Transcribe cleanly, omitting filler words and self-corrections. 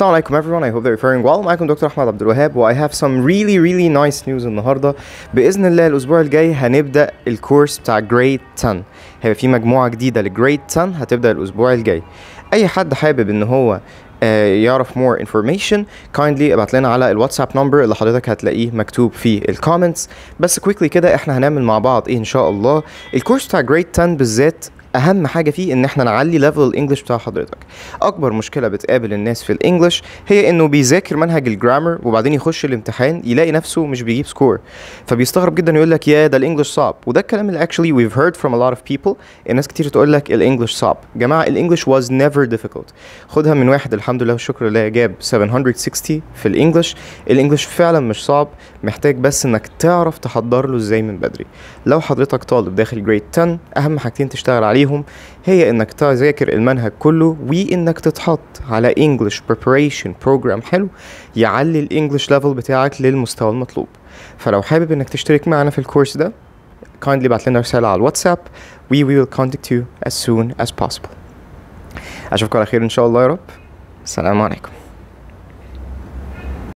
Assalamu alaikum everyone, I hope they're faring well. معاكم دكتور أحمد عبد الوهاب و I have some really nice news النهاردة. بإذن الله الأسبوع الجاي هنبدأ الكورس بتاع Grade 10. هيبقى في مجموعة جديدة لجريد 10 هتبدأ الأسبوع الجاي. أي حد حابب إن هو يعرف more information kindly ابعت لنا على الواتساب نمبر اللي حضرتك هتلاقيه مكتوب في الكومنتس. بس quickly كده احنا هنعمل مع بعض ايه ان شاء الله. الكورس بتاع جريد 10 بالذات اهم حاجه فيه ان احنا نعلي ليفل الانجليش بتاع حضرتك. اكبر مشكله بتقابل الناس في الانجليش هي انه بيذاكر منهج الجرامر وبعدين يخش الامتحان يلاقي نفسه مش بيجيب سكور، فبيستغرب جدا يقول لك يا ده الانجليش صعب. وده الكلام اللي actually we've heard from a lot of people. الناس كتير تقول لك الانجليش صعب. جماعه الانجليش was never difficult. خدها من واحد الحمد لله والشكر لله جاب 760 في الانجليش. الانجليش فعلا مش صعب، محتاج بس انك تعرف تحضر له ازاي من بدري. لو حضرتك طالب داخل جريد 10 اهم حاجتين تشتغل عليهم هي انك تذاكر المنهج كله وانك تتحط على English preparation program حلو يعلي الانجليش ليفل بتاعك للمستوى المطلوب. فلو حابب انك تشترك معنا في الكورس ده kindly ابعت لنا رسالة على الواتساب. we will contact you as soon as possible. اشوفكم على خير ان شاء الله يا رب. السلام عليكم.